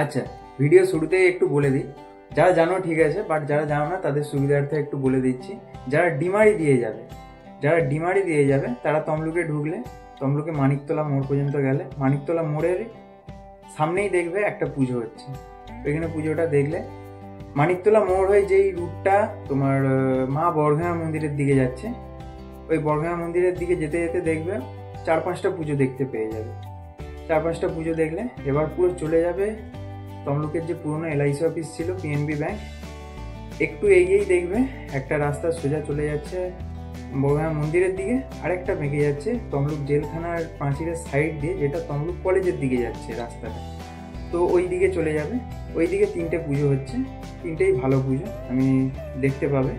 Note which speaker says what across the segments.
Speaker 1: আচ্ছা, ভিডিও শুরুতেই একটু বলে দিই, যারা জানো ঠিক আছে, বাট যারা জানো না তাদের সুবিধার্থে একটু বলে দিচ্ছি। যারা ডিমারি দিয়ে যাবে তারা তমলুকে ঢুকলে, তমলুকে মানিকতলা মোড় পর্যন্ত গেলে মানিকতলা মোড়ের সামনেই দেখবে একটা পুজো হচ্ছে। ওইখানে পুজোটা দেখলে মানিকতলা মোড় হয়ে যেই রুটটা তোমার মা বড়ঘায়া মন্দিরের দিকে যাচ্ছে, ওই বড়ঘায়া মন্দিরের দিকে যেতে যেতে দেখবে 4-5টা পুজো দেখতে পেয়ে যাবে। 4-5টা পুজো দেখলে এবার পুরো চলে যাবে তমলুকের যে পুরনো LIC অফিস ছিল, PNB ব্যাংক, একটু এগিয়েই দেখবে একটা রাস্তা সোজা চলে যাচ্ছে বড়ঘায়া মন্দিরের দিকে, আরেকটা বেঁকে যাচ্ছে তমলুক জেলখানার পাঁচিরের সাইড দিয়ে, যেটা তমলুক কলেজের দিকে যাচ্ছে রাস্তাটা। তো ওই দিকে চলে যাবে। ওই দিকে 3টে পুজো হচ্ছে, 3টেই ভালো পুজো, আমি দেখতে পাবে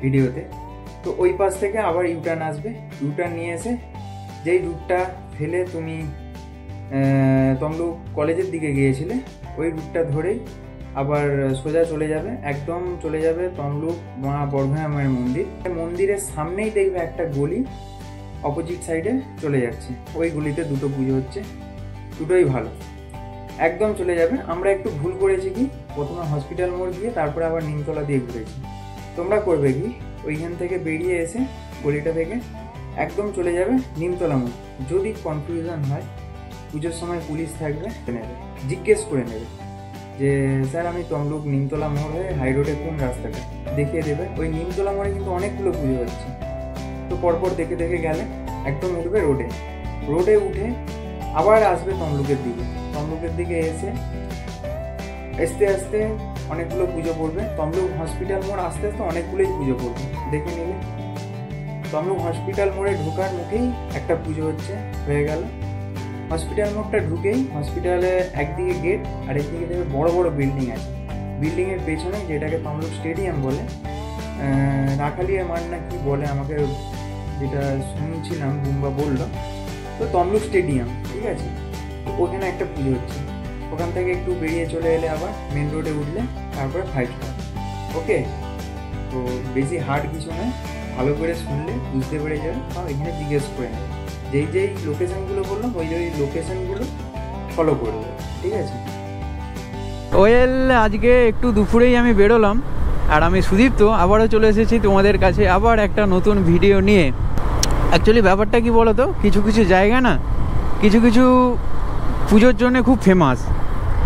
Speaker 1: ভিডিওতে। তো ওই পাশ থেকে আবার ইউটার্ন আসবে, ইউটার্ন নিয়ে এসে যেই রুটটা ফেলে তুমি তমলুক কলেজের দিকে গিয়েছিলে, ওই রুটটা ধরেই আবার সোজা চলে যাবে, একদম চলে যাবে তমলুক মা বড়ঘায়া মায়ের মন্দির। মন্দিরের সামনেই দেখবে একটা গলি অপোজিট সাইডে চলে যাচ্ছে, ওই গলিতে 2টো পুজো হচ্ছে, দুটোই ভালো। একদম চলে যাবে। আমরা একটু ভুল করেছি কি, প্রথমে হসপিটাল মোড় গিয়ে তারপরে আবার নিমতলা দিয়ে ঘুরেছি। তোমরা করবে কি, ওইখান থেকে বেরিয়ে এসে গলিটা থেকে একদম চলে যাবে নিমতলা মোড়। যদি কনফিউশন হয়, পুজোর সময় পুলিশ থাকবে, জিজ্ঞেস করে নেবে যে স্যার আমি তমলুক নিমতলা মোড় হয়ে হাই রোডে কোন রাস্তাটা, দেখিয়ে দেবে। ওই নিমতলা মোড়ে কিন্তু অনেকগুলো পুজো হচ্ছে, তো পরপর দেখে দেখে গেলে একদম উঠবে রোডে উঠে আবার আসবে তমলুকের দিকে এসে আস্তে আস্তে অনেকগুলো পুজো পড়বে। তমলুক হসপিটাল মোড় আস্তে আস্তে অনেকগুলোই পুজো পড়বে, দেখে নিলে। তমলুক হসপিটাল মোড়ে ঢোকার মুখেই একটা পুজো হচ্ছে, হয়ে গেল। হসপিটাল মোড়টা ঢুকেই হসপিটালে একদিকে গেট আর একদিকে দেখবে বড় বড় বিল্ডিং আছে। বিল্ডিংয়ের পেছনে, যেটাকে তমলুক স্টেডিয়াম বলে, রাখালিয়া মাঠ না কি বলে, আমাকে যেটা শুনছিলাম বুম্বা বললো, তো তমলুক স্টেডিয়াম, ঠিক আছে। ওখানে একটা পুজো হচ্ছে, ওখান থেকে একটু বেরিয়ে চলে এলে আবার মেন রোডে উঠলে তারপরে 5 স্টার। ওকে, তো বেশি হার্ড কিছু নয়, ভালো করে শুনলে বুঝতে পেরে যাবে, বা এখানে জিজ্ঞেস করে নেবে। যেই লোকেশনগুলো বললাম ওই লোকেশনগুলো ফলো করবে, ঠিক আছে।
Speaker 2: ওয়েল, আজকে একটু দুপুরেই আমি বেরোলাম, আর আমি সুদীপ্ত আবারও চলে এসেছি তোমাদের কাছে আবার একটা নতুন ভিডিও নিয়ে। অ্যাকচুয়ালি ব্যাপারটা কি বলো তো, কিছু কিছু জায়গা না কিছু কিছু পুজোর জন্য খুব ফেমাস।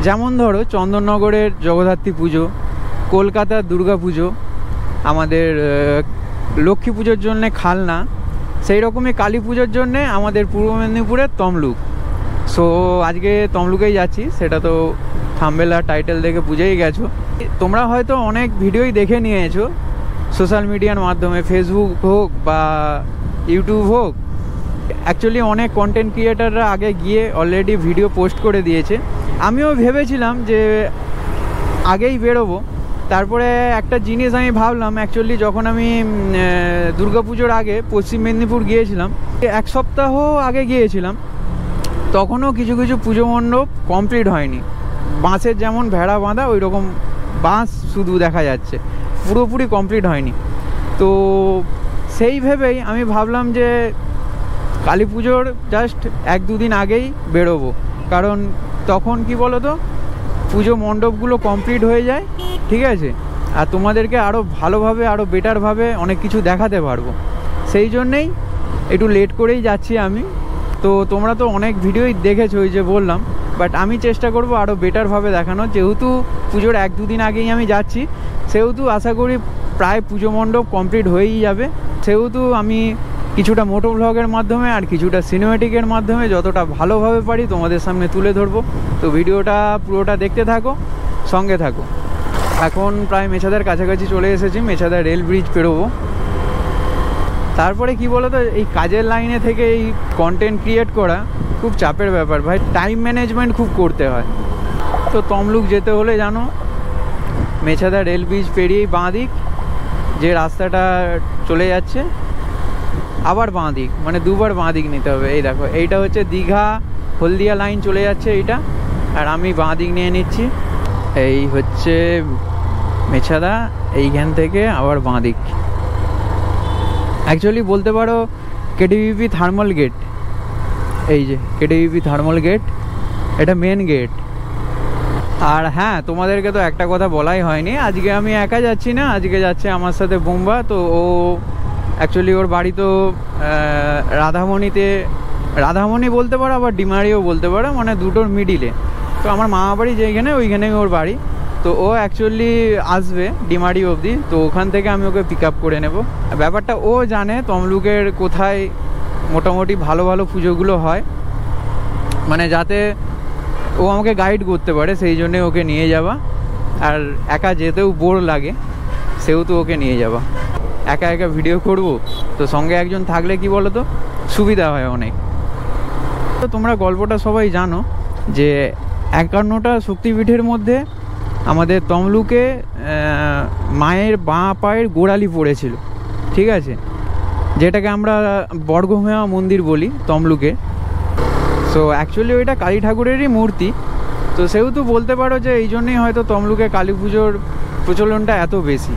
Speaker 2: যেমন ধরো চন্দননগরের জগদ্ধাত্রী পুজো, কলকাতার দুর্গা পুজো, আমাদের লক্ষ্মী পুজোর জন্যে খালনা, সেই রকমই কালী পুজোর জন্যে আমাদের পূর্ব মেদিনীপুরের তমলুক। সো আজকে তমলুকেই যাচ্ছি, সেটা তো থাম্বনেল আর টাইটেল দেখে বুঝেই গেছো। তোমরা হয়তো অনেক ভিডিওই দেখে নিয়েছো সোশ্যাল মিডিয়ার মাধ্যমে, ফেসবুক হোক বা ইউটিউব হোক। অ্যাকচুয়ালি অনেক কন্টেন্ট ক্রিয়েটাররা আগে গিয়ে অলরেডি ভিডিও পোস্ট করে দিয়েছে। আমিও ভেবেছিলাম যে আগেই বেরোবো। তারপরে একটা জিনিস আমি ভাবলাম, অ্যাকচুয়ালি যখন আমি দুর্গাপুজোর আগে পশ্চিম মেদিনীপুর গিয়েছিলাম, 1 সপ্তাহ আগে গিয়েছিলাম, তখনও কিছু কিছু পুজো মণ্ডপ কমপ্লিট হয়নি। বাঁশের যেমন ভেড়া বাঁধা, ওই রকম বাঁশ শুধু দেখা যাচ্ছে, পুরোপুরি কমপ্লিট হয়নি। তো সেই ভেবেই আমি ভাবলাম যে কালী পুজোর জাস্ট 1-2 দিন আগেই বেরোবো, কারণ তখন কি বলো তো, পুজো মণ্ডপগুলো কমপ্লিট হয়ে যায়, ঠিক আছে, আর তোমাদেরকে আরও ভালোভাবে আরও বেটারভাবে অনেক কিছু দেখাতে পারবো। সেই জন্যেই একটু লেট করেই যাচ্ছি আমি। তো তোমরা তো অনেক ভিডিওই দেখেছো, ওই যে বললাম, বাট আমি চেষ্টা করব আরও বেটারভাবে দেখানো। যেহেতু পুজোর 1-2 দিন আগেই আমি যাচ্ছি, সেহেতু আশা করি প্রায় পুজো মণ্ডপ কমপ্লিট হয়েই যাবে। সেহেতু আমি কিছুটা মোটো ব্লগের মাধ্যমে আর কিছুটা সিনেমেটিকের মাধ্যমে যতটা ভালোভাবে পারি তোমাদের সামনে তুলে ধরবো। তো ভিডিওটা পুরোটা দেখতে থাকো, সঙ্গে থাকো। এখন প্রায় মেছাদার কাছাকাছি চলে এসেছি, মেছাদা রেল ব্রিজ পেরোবো। তারপরে কি বলো তো, এই কাজের লাইনে থেকে এই কন্টেন্ট ক্রিয়েট করা খুব চাপের ব্যাপার ভাই, টাইম ম্যানেজমেন্ট খুব করতে হয়। তো তমলুক যেতে হলে জানো, মেছাদা রেল ব্রিজ পেরিয়েই বাঁ দিক যে রাস্তাটা চলে যাচ্ছে, আবার বাঁ দিক, মানে 2বার বাঁ দিক নিতে হবে। এই দেখো, এইটা হচ্ছে দীঘা হলদিয়া লাইন চলে যাচ্ছে এইটা, আর আমি বাঁ দিক নিয়ে নিচ্ছি। এই হচ্ছে মেছাদা, এইখান থেকে আবার বাঁ দিক। অ্যাকচুয়ালি বলতে পারো কেডিভিপি থার্মাল গেট, এই যে কেডিভিপি থার্মাল গেট, এটা মেন গেট। আর হ্যাঁ, তোমাদেরকে তো একটা কথা বলাই হয়নি, আজকে আমি একা যাচ্ছি না, আজকে যাচ্ছে আমার সাথে বুম্বা। তো ও অ্যাকচুয়ালি ওর বাড়ি তো রাধামণি বলতে পারো, আবার ডিমারিও বলতে পারো, মানে দুটোর মিডিলে। তো আমার মামা বাড়ি যেখানে, ওইখানেই ওর বাড়ি। তো ও অ্যাকচুয়ালি আসবে ডিমারি অবধি, তো ওখান থেকে আমি ওকে পিক আপ করে নেব। ব্যাপারটা ও জানে তমলুকের কোথায় মোটামুটি ভালো ভালো পুজোগুলো হয়, মানে যাতে ও আমাকে গাইড করতে পারে, সেই জন্যে ওকে নিয়ে যাওয়া। আর একা যেতেও বোর লাগে, সেহেতু ওকে নিয়ে যাওয়া। একা একা ভিডিও করব, তো সঙ্গে একজন থাকলে কি বলো তো সুবিধা হয় অনেক। তো তোমরা গল্পটা সবাই জানো যে 51টা শক্তিপীঠের মধ্যে আমাদের তমলুকে মায়ের বাঁ পায়ের গোড়ালি পড়েছিল, ঠিক আছে, যেটাকে আমরা বর্গভূয়া মন্দির বলি তমলুকে। সো অ্যাকচুয়ালি ওইটা কালী ঠাকুরেরই মূর্তি। তো সেহেতু বলতে পারো যে এই জন্যই হয়তো তমলুকে কালী পুজোর প্রচলনটা এত বেশি,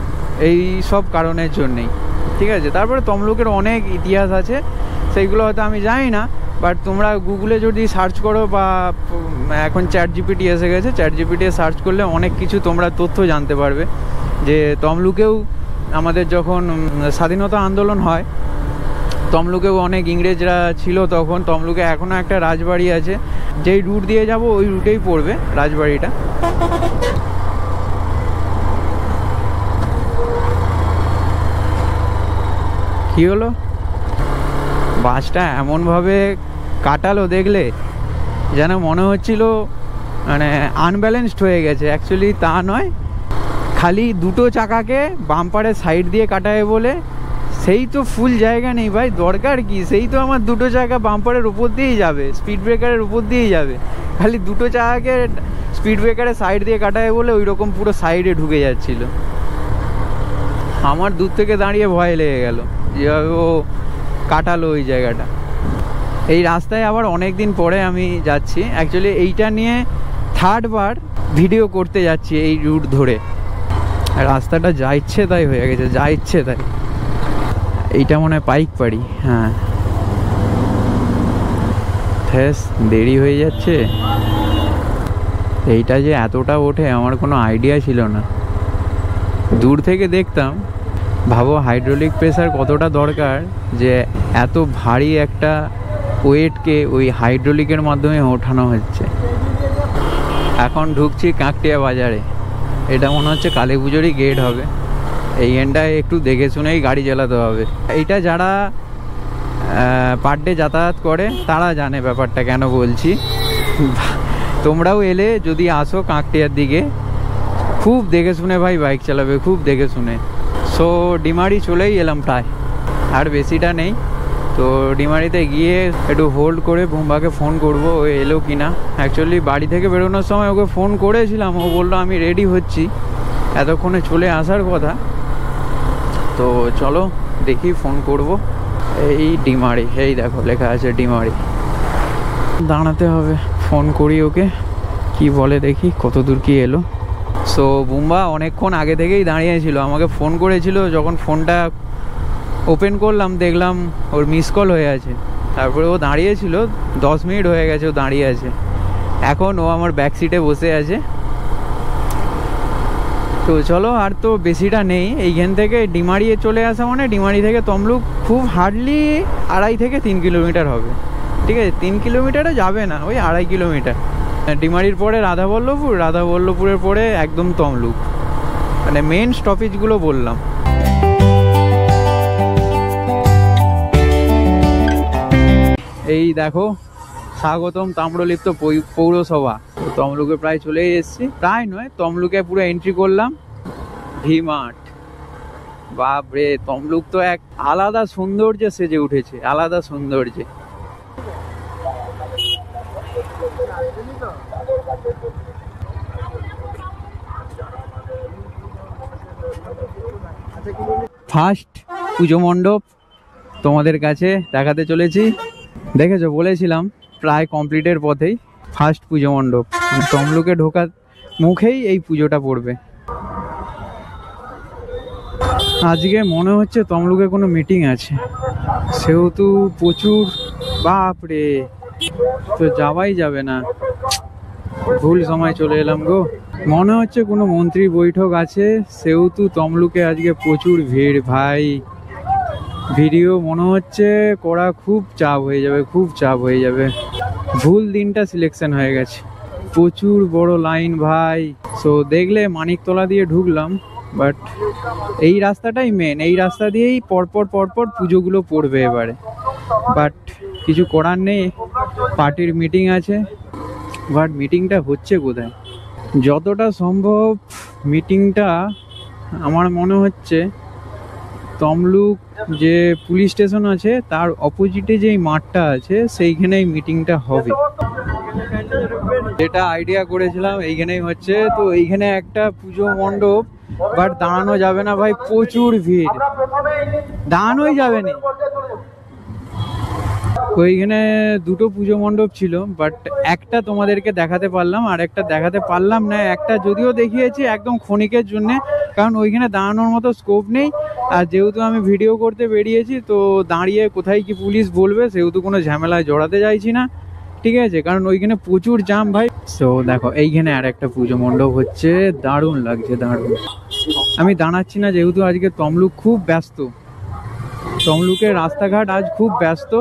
Speaker 2: এই সব কারণের জন্যেই, ঠিক আছে। তারপরে তমলুকের অনেক ইতিহাস আছে, সেইগুলো হয়তো আমি জানি না, বাট তোমরা গুগলে যদি সার্চ করো, বা এখন ChatGPT এসে গেছে, ChatGPT সার্চ করলে অনেক কিছু তোমরা তথ্য জানতে পারবে। যে তমলুকেও আমাদের যখন স্বাধীনতা আন্দোলন হয়, তমলুকেও অনেক ইংরেজরা ছিল তখন। তমলুকে এখনও একটা রাজবাড়ি আছে, যেই রুট দিয়ে যাব ওই রুটেই পড়বে রাজবাড়িটা। কি হলো, বাসটা এমনভাবে কাটালো দেখলে, যেন মনে হচ্ছিল মানে আনব্যালেন্সড হয়ে গেছে। অ্যাকচুয়ালি তা নয়, খালি দুটো চাকাকে বাম্পারের সাইড দিয়ে কাটায় বলে, সেই তো ফুল জায়গা নেই ভাই, দরকার কি, সেই তো আমার দুটো চাকা বাম্পারের উপর দিয়েই যাবে, স্পিড ব্রেকারের উপর দিয়েই যাবে, খালি দুটো চাকাকে স্পিড ব্রেকারের সাইড দিয়ে কাটায় বলে ওই রকম পুরো সাইডে ঢুকে যাচ্ছিল। আমার দূর থেকে দাঁড়িয়ে ভয় লেগে গেল যেভাবে ও কাটালো ওই জায়গাটা। এই রাস্তায় আবার অনেক দিন পরে আমি যাচ্ছি, অ্যাকচুয়ালি এইটা নিয়ে 3rd বার ভিডিও করতে যাচ্ছি এই রুট ধরে। রাস্তাটা যা ইচ্ছে তাই হয়ে গেছে, যা ইচ্ছে তাই। এইটা মনে হয় পাইক পাড়ি, হ্যাঁ। দেরি হয়ে যাচ্ছে। এইটা যে এতটা ওঠে আমার কোনো আইডিয়া ছিল না, দূর থেকে দেখতাম। ভাবো হাইড্রোলিক প্রেসার কতটা দরকার, যে এত ভারী একটা ওয়েটকে ওই হাইড্রোলিকের মাধ্যমে ওঠানো হচ্ছে। এখন ঢুকছি কাঁকটিয়া বাজারে, এটা মনে হচ্ছে কালী পুজোরই গেট হবে। এই এন্ডটায় একটু দেখে শুনেই গাড়ি চালাতে হবে। এইটা যারা পার ডে যাতায়াত করে তারা জানে ব্যাপারটা, কেন বলছি। তোমরাও এলে যদি আসো কাঁকটিয়ার দিকে, খুব দেখে শুনে ভাই বাইক চালাবে, খুব দেখে শুনে। সো ডিমারি চলেই এলাম প্রায়, আর বেশিটা নেই। তো ডিমারিতে গিয়ে একটু হোল্ড করে বুম্বাকে ফোন করবো ও এলো কি না। অ্যাকচুয়ালি বাড়ি থেকে বেরোনোর সময় ওকে ফোন করেছিলাম, ও বললো আমি রেডি হচ্ছি, এতক্ষণে চলে আসার কথা। তো চলো দেখি ফোন করব। এই ডিমারি, এই দেখো লেখা আছে ডিমারি, দাঁড়াতে হবে। ফোন করি ওকে, কি বলে দেখি কত দূর কি এলো। সো বুম্বা অনেকক্ষণ আগে থেকেই দাঁড়িয়েছিল, আমাকে ফোন করেছিল। যখন ফোনটা ওপেন করলাম দেখলাম ওর মিস কল হয়ে আছে। তারপরে ও দাঁড়িয়েছিল, 10 মিনিট হয়ে গেছে ও দাঁড়িয়ে আছে। এখন ও আমার ব্যাক সিটে বসে আছে। তো চলো, আর তো বেশিটা নেই। এইখান থেকে ডিমারি চলে আসা মানে ডিমারি থেকে তমলুক খুব হার্ডলি 2.5 থেকে 3 কিলোমিটার হবে, ঠিক আছে। 3 কিলোমিটারও যাবে না, ওই 2.5 কিলোমিটার। ডিমারির পরে রাধাবল্লভপুর, রাধাবল্লভপুরের পরে একদম তমলুক, মানে মেন স্টপেজগুলো বললাম। এই দেখো স্বাগতম তাম্রলিপ্ত পৌরসভা। তমলুকে প্রায় চলেই এসেছি, প্রায় নয়, তমলুকে পুরো এন্ট্রি করলাম। ভি-মার্ট, বাপরে তমলুক তো এক আলাদা সৌন্দর্যে সেজে উঠেছে, আলাদা সৌন্দর্যে। ফার্স্ট পুজো মণ্ডপ তোমাদের কাছে দেখাতে চলেছি। দেখেছো, বলেছিলাম প্রায় কমপ্লিটের পথেই ফার্স্ট পুজো মণ্ডপ। তমলুকে ঢোকার মুখেই এই পুজোটা পড়বে। আজকে মনে হচ্ছে তমলুকে কোনো মিটিং আছে, সেহেতু প্রচুর, বাপরে, তো যাওয়াই যাবে না। ভুল সময় চলে এলাম গো। মনে হচ্ছে কোনো মন্ত্রী বৈঠক আছে, সেহেতু তমলুকে আজকে প্রচুর ভিড় ভাই। ভিডিও মনে হচ্ছে করা খুব চাপ হয়ে যাবে, খুব চাপ হয়ে যাবে। ভুল দিনটা সিলেকশন হয়ে গেছে, প্রচুর বড় লাইন ভাই। সো দেখলে মানিকতলা দিয়ে ঢুকলাম, বাট এই রাস্তাটাই মেন, এই রাস্তা দিয়েই পরপর পরপর পুজোগুলো পড়বে এবারে। বাট কিছু করার নেই, পার্টির মিটিং আছে। বাট মিটিংটা হচ্ছে কোথায়? যতটা সম্ভব মিটিংটা আমার মনে হচ্ছে তমলুক যে পুলিশ স্টেশন আছে তার অপোজিটে যেই মাঠটা আছে সেইখানেই মিটিংটা হবে, যেটা আইডিয়া করেছিলাম এইখানেই হচ্ছে। তো এইখানে একটা পুজো মণ্ডপ, বাট দাঁড়ানো যাবে না ভাই, প্রচুর ভিড়, দাঁড়ানোই যাবে না। ওইখানে দুটো পুজো মণ্ডপ ছিল, বাট একটা তোমাদেরকে দেখাতে পারলাম আর একটা দেখাতে পারলাম না। একটা যদিও দেখিয়েছি একদম ক্ষণিকের জন্য, কারণ ওইখানে দাঁড়ানোর মতো স্কোপ নেই। আর যেহেতু আমি ভিডিও করতে বেরিয়েছি, তো দাঁড়িয়ে কোথায় কি পুলিশ বলবে সেহেতু কোনো ঝামেলায় জড়াতে চাইছি না, ঠিক আছে? কারণ ওইখানে প্রচুর জাম ভাই। সো দেখো এইখানে আর একটা পুজো মণ্ডপ হচ্ছে, দারুণ লাগছে, দারুণ। আমি দাঁড়াচ্ছি না যেহেতু আজকে তমলুক খুব ব্যস্ত, তমলুকের রাস্তাঘাট আজ খুব ব্যস্ত।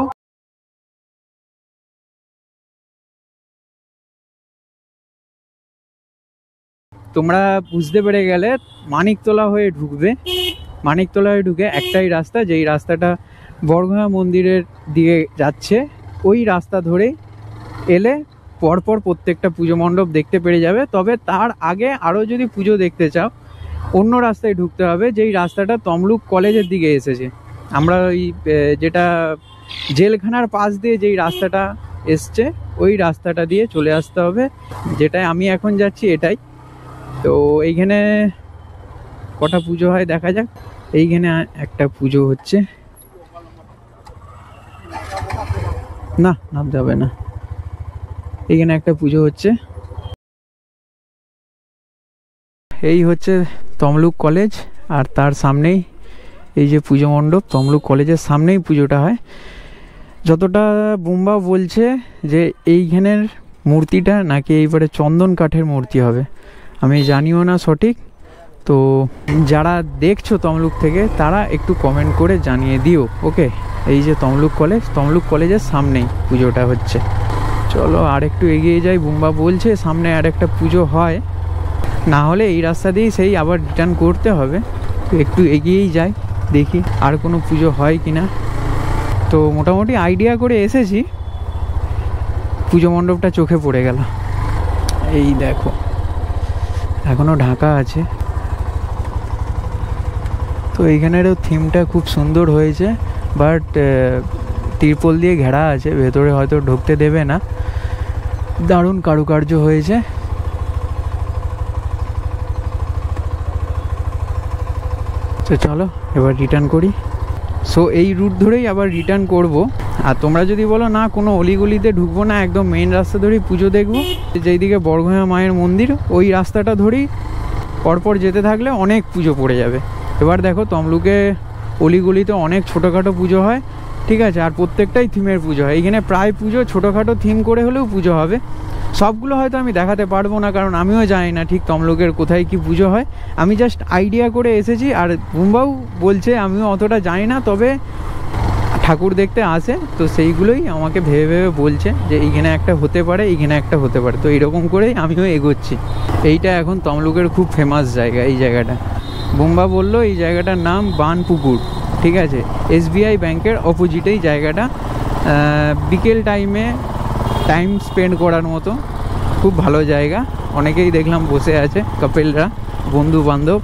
Speaker 2: তোমরা বুঝতে পেরে গেলে মানিকতলা হয়ে ঢুকবে, মানিকতলা হয়ে ঢুকে একটাই রাস্তা, যেই রাস্তাটা বড়ঘোড়া মন্দিরের দিকে যাচ্ছে, ওই রাস্তা ধরে এলে পরপর প্রত্যেকটা পুজো মণ্ডপ দেখতে পেরে যাবে। তবে তার আগে আরও যদি পুজো দেখতে চাও অন্য রাস্তায় ঢুকতে হবে, যেই রাস্তাটা তমলুক কলেজের দিকে এসেছে। আমরা ওই যেটা জেলখানার পাশ দিয়ে যেই রাস্তাটা এসছে ওই রাস্তাটা দিয়ে চলে আসতে হবে, যেটায় আমি এখন যাচ্ছি এটাই। তো এইখানে কটা পুজো হয় দেখা যাক। এইখানে একটা পুজো হচ্ছে, না নাম যাবে না, এইখানে একটা পুজো হচ্ছে। এই হচ্ছে তমলুক কলেজ, আর তার সামনেই এই যে পুজো মণ্ডপ, তমলুক কলেজের সামনেই পুজোটা হয়। যতটা বুম্বা বলছে যে এইখানের মূর্তিটা নাকি এইবারে চন্দন কাঠের মূর্তি হবে, আমি জানিও না সঠিক। তো যারা দেখছো তমলুক থেকে তারা একটু কমেন্ট করে জানিয়ে দিও, ওকে? এই যে তমলুক কলেজ, তমলুক কলেজের সামনেই পুজোটা হচ্ছে। চলো আর একটু এগিয়ে যাই, বুম্বা বলছে সামনে আর একটা পুজো হয়, না হলে এই রাস্তা দিয়েই সেই আবার রিটার্ন করতে হবে। তো একটু এগিয়েই যাই, দেখি আর কোনো পুজো হয় কিনা। তো মোটামুটি আইডিয়া করে এসেছি, পুজো মণ্ডপটা চোখে পড়ে গেল। এই দেখো এখনো ঢাকা আছে। তো এইখানেরও থিমটা খুব সুন্দর হয়েছে, বাট তিরপল দিয়ে ঘেরা আছে, ভেতরে হয়তো ঢুকতে দেবে না। দারুণ কারুকার্য হয়েছে। তো চলো এবার রিটার্ন করি। সো এই রুট ধরেই আবার রিটার্ন করব। আর তোমরা যদি বলো না কোনো অলিগলিতে ঢুকবো না, একদম মেইন রাস্তা ধরেই পুজো দেখবো, যেইদিকে বড়ঘোড়া মায়ের মন্দির ওই রাস্তাটা ধরেই পরপর যেতে থাকলে অনেক পুজো পড়ে যাবে। এবার দেখো তমলুকে অলিগলিতে অনেক ছোটোখাটো পুজো হয়, ঠিক আছে? আর প্রত্যেকটাই থিমের পুজো হয়। এইখানে প্রায় পুজো ছোটোখাটো থিম করে হলেও পুজো হবে। সবগুলো হয়তো আমি দেখাতে পারবো না, কারণ আমিও জানি না ঠিক তমলুকের কোথায় কি পুজো হয়। আমি জাস্ট আইডিয়া করে এসেছি। আর বুম্বাও বলছে আমিও অতটা জানি না, তবে ঠাকুর দেখতে আসে, তো সেইগুলোই আমাকে ভেবে ভেবে বলছে যে এইখানে একটা হতে পারে, এইখানে একটা হতে পারে। তো এইরকম করেই আমিও এগোচ্ছি। এইটা এখন তমলুকের খুব ফেমাস জায়গা, এই জায়গাটা। বুম্বা বললো এই জায়গাটার নাম বানপুকুর, ঠিক আছে? SBI ব্যাংকের অপোজিটেই জায়গাটা। বিকেল টাইম স্পেন্ড করার মতো খুব ভালো জায়গা। অনেকেই দেখলাম বসে আছে, কাপেলরা, বন্ধু বান্ধব।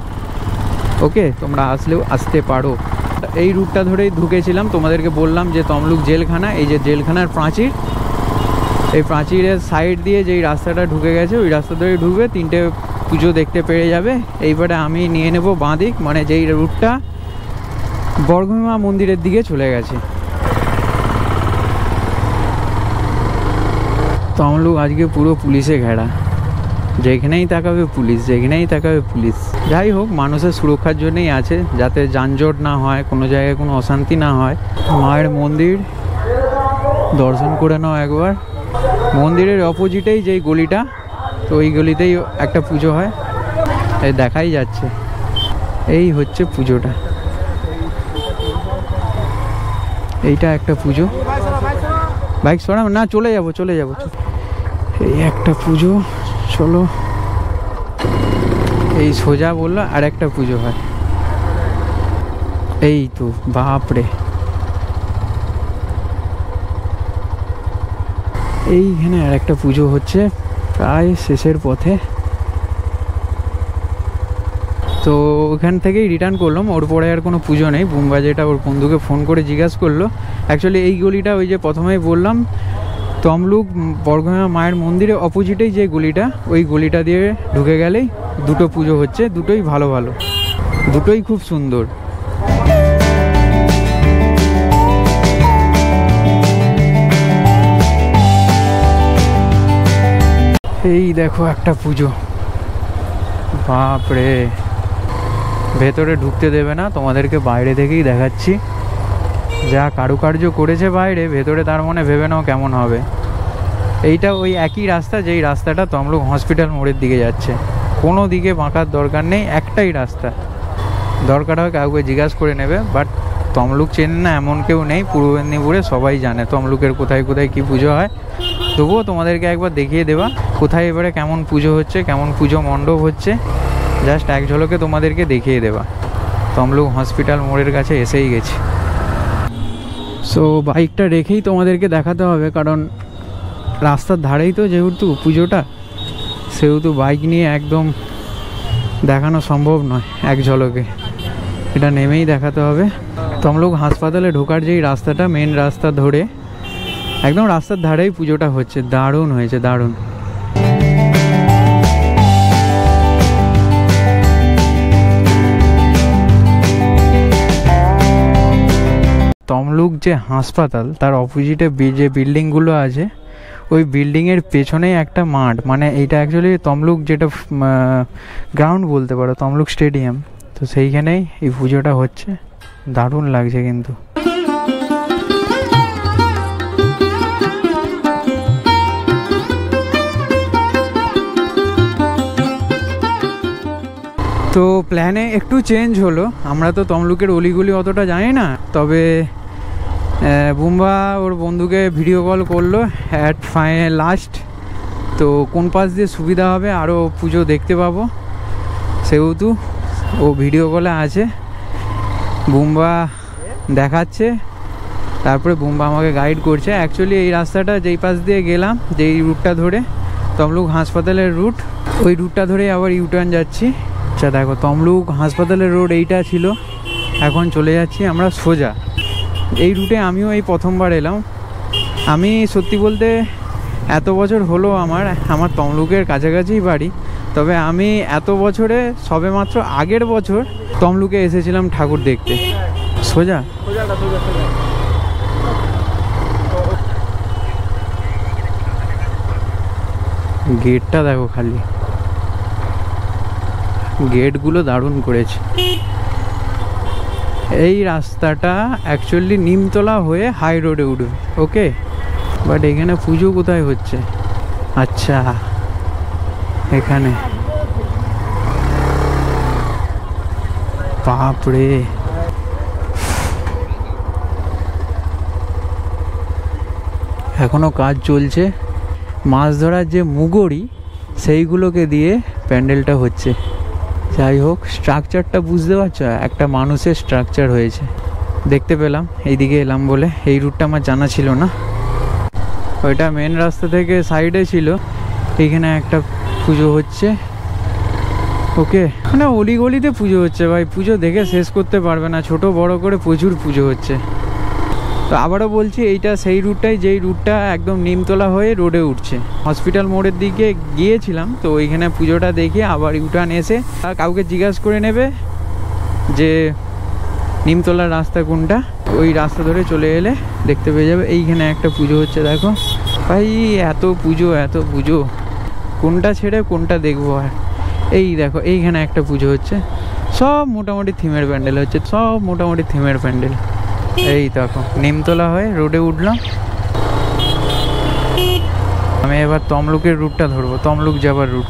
Speaker 2: ওকে, তোমরা আসলেও আসতে পারো। এই রুটটা ধরেই ঢুকেছিলাম, তোমাদেরকে বললাম যে তমলুক জেলখানা, এই যে জেলখানার প্রাচীর, এই প্রাচীরের সাইড দিয়ে যেই রাস্তাটা ঢুকে গেছে ওই রাস্তা ধরেই ঢুকবে, তিনটে পুজো দেখতে পেরে যাবে। এইবারে আমি নিয়ে নেব বাঁ দিক, মানে যেই রুটটা বড়ঘোড়া মন্দিরের দিকে চলে গেছে। তমলুক আজকে পুরো পুলিশে ঘেরা, যেখানেই তাকাবে পুলিশ, যেখানেই তাকাবে পুলিশ। যাই হোক, মানুষের সুরক্ষার জন্যই আছে, যাতে যানজট না হয়, কোনো জায়গায় কোনো অশান্তি না হয়। মায়ের মন্দির দর্শন করে নাও একবার। মন্দিরের অপোজিটেই যেই গলিটা তো ওই গলিতেই একটা পুজো হয়, এই দেখাই যাচ্ছে। এই হচ্ছে পুজোটা, এইটা একটা পুজো। বাইক সরাম না, চলে যাবো। এই একটা পুজো, চলো। এই সোজা বললো আর একটা পুজো হয়, এই তো বাপরে। এইখানে আর একটা পুজো হচ্ছে, প্রায় শেষের পথে। তো ওখান থেকেই রিটার্ন করলাম, ওর পরে আর কোনো পুজো নেই। বুমবাজেটা ওর বন্ধুকে ফোন করে জিজ্ঞাসা করলো। অ্যাকচুয়ালি এই গলিটা ওই যে প্রথমেই বললাম তমলুক বর্গমা মায়ের মন্দিরের অপোজিটেই যে গলিটা, ওই গলিটা দিয়ে ঢুকে গেলেই দুটো পুজো হচ্ছে, দুটোই ভালো, দুটোই খুব সুন্দর। এই দেখো একটা পুজো, বাপরে। ভেতরে ঢুকতে দেবে না, তোমাদেরকে বাইরে থেকেই দেখাচ্ছি। যা কারুকার্য করেছে বাইরে, ভেতরে তার মনে ভেবে নাও কেমন হবে। এইটা ওই একই রাস্তা যেই রাস্তাটা তমলুক হসপিটাল মোড়ের দিকে যাচ্ছে। কোনো দিকে বাঁকার দরকার নেই, একটাই রাস্তা। দরকার হয় কাউকে জিজ্ঞাসা করে নেবে, বাট তমলুক চেনে না এমন কেউ নেই। পূর্ব মেদিনীপুরে সবাই জানে তমলুকের কোথায় কোথায় কী পুজো হয়। তবুও তোমাদেরকে একবার দেখিয়ে দেওয়া কোথায় এবারে কেমন পুজো হচ্ছে, কেমন পুজো মণ্ডপ হচ্ছে, জাস্ট এক ঝলকে তোমাদেরকে দেখিয়ে দেওয়া। তমলুক হসপিটাল মোড়ের কাছে এসেই গেছি। সো বাইকটা রেখেই তোমাদেরকে দেখাতে হবে, কারণ রাস্তার ধারেই তো যেহেতু পুজোটা, সেহেতু বাইক নিয়ে একদম দেখানো সম্ভব নয় এক ঝলকে। এটা নেমেই দেখাতে হবে। তমলুক হাসপাতালে ঢোকার যেই রাস্তাটা, মেন রাস্তা ধরে একদম রাস্তার ধারেই পুজোটা হচ্ছে। দারুণ হয়েছে, দারুণ। তমলুক যে হাসপাতাল তার অপোজিটে যে বিল্ডিংগুলো আছে, ওই বিল্ডিংয়ের পেছনেই একটা মাঠ, মানে এইটা অ্যাকচুয়ালি তমলুক যেটা গ্রাউন্ড বলতে পারো, তমলুক স্টেডিয়াম। তো সেইখানেই এই পুজোটা হচ্ছে, দারুণ লাগছে কিন্তু। তো প্ল্যানে একটু চেঞ্জ হলো। আমরা তো তমলুকের অলিগুলি অতটা জানি না, তবে বুম্বা ওর বন্ধুকে ভিডিও কল করলো অ্যাট লাস্ট। তো কোন পাশ দিয়ে সুবিধা হবে আরও পুজো দেখতে পাবো, সেহেতু ও ভিডিও কলে আছে। বুম্বা দেখাচ্ছে, তারপরে বুম্বা আমাকে গাইড করছে। অ্যাকচুয়ালি এই রাস্তাটা যেই পাশ দিয়ে গেলাম, যেই রুটটা ধরে তমলুক হাসপাতালের রুট, ওই রুটটা ধরেই আবার ইউটার্ন যাচ্ছি। আচ্ছা দেখো, তমলুক হাসপাতালের রোড এইটা ছিল, এখন চলে যাচ্ছি আমরা সোজা। এই রুটে আমিও এই প্রথমবার এলাম। আমি সত্যি বলতে এত বছর হলো আমার তমলুকের কাছাকাছিই বাড়ি, তবে আমি এত বছরে সবেমাত্র আগের বছর তমলুকে এসেছিলাম ঠাকুর দেখতে। সোজা গেটটা দেখো, খালি গেটগুলো দারুণ করেছে। এই রাস্তাটা অ্যাকচুয়ালি নিমতলা হয়ে হাই রোডে উঠবে, ওকে। বাট এখানে পুজো কোথায় হচ্ছে? আচ্ছা এখানে, বাপরে। এখনো কাজ চলছে। মাছ ধরার যে মুগরি, সেইগুলোকে দিয়ে প্যান্ডেলটা হচ্ছে। যাই হোক, স্ট্রাকচারটা বুঝতে পারছো, একটা মানুষের স্ট্রাকচার হয়েছে। দেখতে পেলাম, এইদিকে এলাম বলে। এই রুটটা আমার জানা ছিল না, ওইটা মেন রাস্তা থেকে সাইডে ছিল। এইখানে একটা পুজো হচ্ছে, ওকে। মানে অলিগলিতে পুজো হচ্ছে ভাই, পুজো দেখে শেষ করতে পারবে না, ছোট বড় করে প্রচুর পুজো হচ্ছে। তো আবারও বলছি, এইটা সেই রুটটাই যেই রুটটা একদম নিমতলা হয়ে রোডে উঠছে। হসপিটাল মোড়ের দিকে গিয়েছিলাম, তো ওইখানে পুজোটা দেখে আবার ইউটার্ন এসে কাউকে জিজ্ঞাসা করে নেবে যে নিমতলার রাস্তা কোনটা, ওই রাস্তা ধরে চলে এলে দেখতে পেয়ে যাবে। এইখানে একটা পুজো হচ্ছে, দেখো ভাই, এত পুজো, কোনটা ছেড়ে কোনটা দেখবো। আর এই দেখো, এইখানে একটা পুজো হচ্ছে, সব মোটামুটি থিমের প্যান্ডেল হচ্ছে, সব মোটামুটি থিমের প্যান্ডেল। এই দেখো, নিমতলা হয়ে রোডে উঠলাম। আমি এবার তমলুকের রুটটা ধরবো, তমলুক যাবার রুট।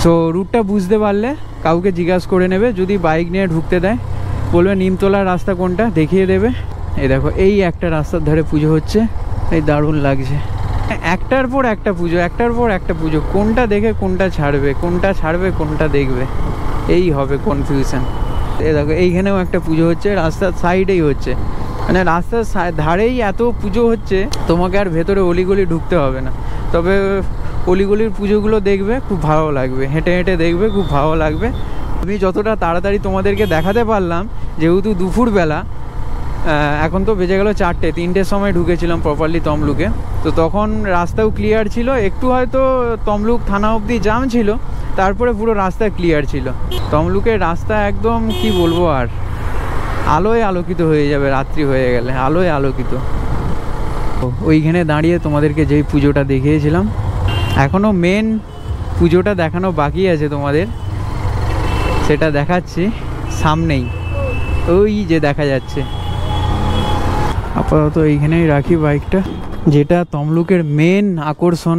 Speaker 2: সো রুটটা বুঝতে পারলে কাউকে জিজ্ঞাসা করে নেবে, যদি বাইক নিয়ে ঢুকতে দেয় বলবে নিমতলার রাস্তা কোনটা দেখিয়ে দেবে। এই দেখো এই একটা রাস্তার ধারে পুজো হচ্ছে, এই দারুণ লাগছে। একটার পর একটা পুজো, একটার পর একটা পুজো, কোনটা দেখে কোনটা ছাড়বে, কোনটা ছাড়বে কোনটা দেখবে, এই হবে কনফিউশন। এই দেখো এইখানেও একটা পুজো হচ্ছে, রাস্তার সাইডেই হচ্ছে, মানে রাস্তার ধারেই এত পুজো হচ্ছে, তোমাকে আর ভেতরে অলিগলি ঢুকতে হবে না। তবে অলিগলির পুজোগুলো দেখবে খুব ভালো লাগবে, হেঁটে হেঁটে দেখবে খুব ভালো লাগবে। আমি যতটা তাড়াতাড়ি তোমাদেরকে দেখাতে পারলাম, যেহেতু দুপুরবেলা, এখন তো বেজে গেল 4টে, 3টের সময় ঢুকেছিলাম প্রপারলি তমলুকে, তো তখন রাস্তাও ক্লিয়ার ছিল, একটু হয়তো তমলুক থানা অবধি জাম ছিল, তারপরে পুরো রাস্তা ক্লিয়ার ছিল। তমলুকের রাস্তা একদম কি বলবো, আর আলোয় আলোকিত হয়ে যাবে, রাত্রি হয়ে গেলে আলোয় আলোকিত। ওইখানে দাঁড়িয়ে তোমাদেরকে যেই পুজোটা দেখিয়েছিলাম, এখনও মেন পুজোটা দেখানো বাকি আছে তোমাদের, সেটা দেখাচ্ছি সামনেই, ওই যে দেখা যাচ্ছে। আপাতত এইখানেই রাখি বাইকটা। যেটা তমলুকের মেন আকর্ষণ,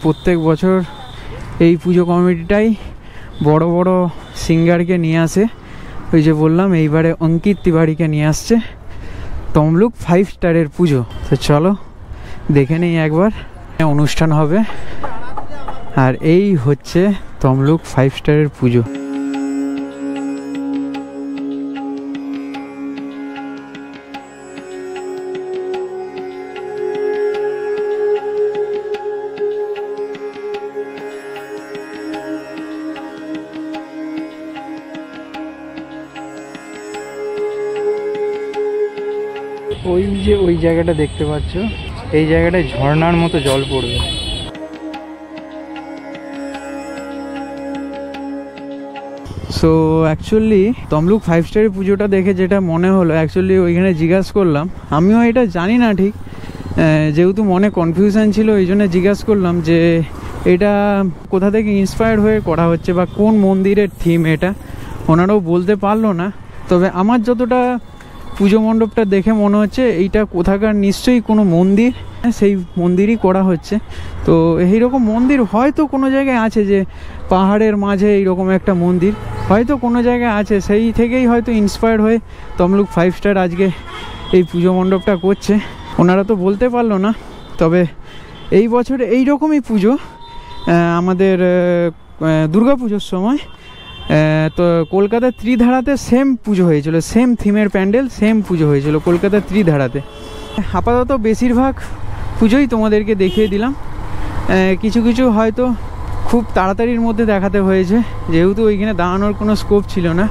Speaker 2: প্রত্যেক বছর এই পুজো কমিটিটাই বড় বড় সিঙ্গারকে নিয়ে আসে। ওই যে বললাম এইবারে অঙ্কিত তিওয়ারিকে নিয়ে আসছে, তমলুক 5 স্টারের পুজো। তো চলো দেখে নেই একবার, অনুষ্ঠান হবে। আর এই হচ্ছে তমলুক 5 স্টারের পুজো। ওই যে ওই জায়গাটা দেখতে পাচ্ছ, এই জায়গাটায় ঝর্ণার মতো জল পড়বে। সো অ্যাকচুয়ালি তমলুক 5 স্টারের পুজোটা দেখে যেটা মনে হলো, অ্যাকচুয়ালি ওইখানে জিজ্ঞাসা করলাম, আমিও এটা জানি না ঠিক, যেহেতু মনে কনফিউশন ছিল এই জন্য জিজ্ঞাসা করলাম যে এটা কোথা থেকে ইন্সপায়ার্ড হয়ে করা হচ্ছে বা কোন মন্দিরের থিম এটা। ওনারাও বলতে পারলো না, তবে আমার যতটা পুজো মণ্ডপটা দেখে মনে হচ্ছে এইটা কোথাকার নিশ্চয়ই কোনো মন্দির, সেই মন্দিরই করা হচ্ছে। তো এইরকম মন্দির হয়তো কোনো জায়গায় আছে, যে পাহাড়ের মাঝে এইরকম একটা মন্দির হয়তো কোনো জায়গায় আছে, সেই থেকেই হয়তো ইন্সপায়ার্ড হয়ে তমলুক 5 স্টার আজকে এই পুজো মণ্ডপটা করছে। ওনারা তো বলতে পারলো না, তবে এই বছর এইরকমই পুজো আমাদের দুর্গা পুজোর সময় তো কলকাতার ত্রিধারাতে সেম পুজো হয়েছিল, সেম থিমের প্যান্ডেল, সেম পুজো হয়েছিল কলকাতার ত্রিধারাতে। আপাতত বেশিরভাগ পুজোই তোমাদেরকে দেখিয়ে দিলাম, কিছু কিছু হয়তো খুব তাড়াতাড়ির মধ্যে দেখাতে হয়েছে, যেহেতু ওইখানে দাঁড়ানোর কোনো স্কোপ ছিল না।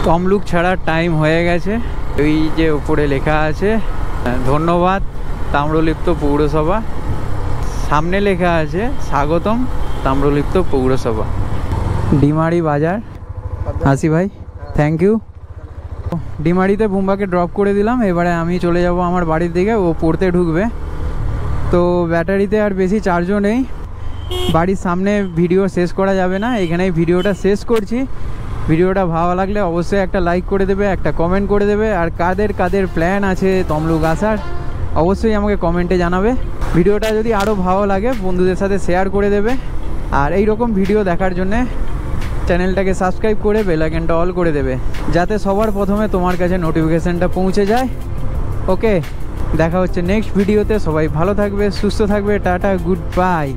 Speaker 2: তমলুক ছাড়ার টাইম হয়ে গেছে। ওই যে উপরে লেখা আছে ধন্যবাদ তাম্রলিপ্ত পৌরসভা, সামনে লেখা আছে স্বাগতম তাম্রলিপ্ত পৌরসভা, ডিমারি বাজার। হাসি ভাই থ্যাংক ইউ। ডিমারিতে বুম্বাকে ড্রপ করে দিলাম, এবারে আমি চলে যাব আমার বাড়ির দিকে, ও পড়তে ঢুকবে। তো ব্যাটারিতে আর বেশি চার্জও নেই, বাড়ির সামনে ভিডিও শেষ করা যাবে না, এখানেই ভিডিওটা শেষ করছি। ভিডিওটা ভালো লাগলে অবশ্যই একটা লাইক করে দেবে, একটা কমেন্ট করে দেবে, আর কাদের কাদের প্ল্যান আছে তমলুক আসার অবশ্যই আমাকে কমেন্টে জানাবে। ভিডিওটা যদি আরও ভালো লাগে বন্ধুদের সাথে শেয়ার করে দেবে, আর এই রকম ভিডিও দেখার জন্যে চ্যানেলটাকে সাবস্ক্রাইব করে বেল আইকনটা অল করে দেবে, যাতে সবার প্রথমে তোমার কাছে নোটিফিকেশানটা পৌঁছে যায়। ওকে, দেখা হচ্ছে নেক্সট ভিডিওতে। সবাই ভালো থাকবে, সুস্থ থাকবে, টাটা, গুড বাই।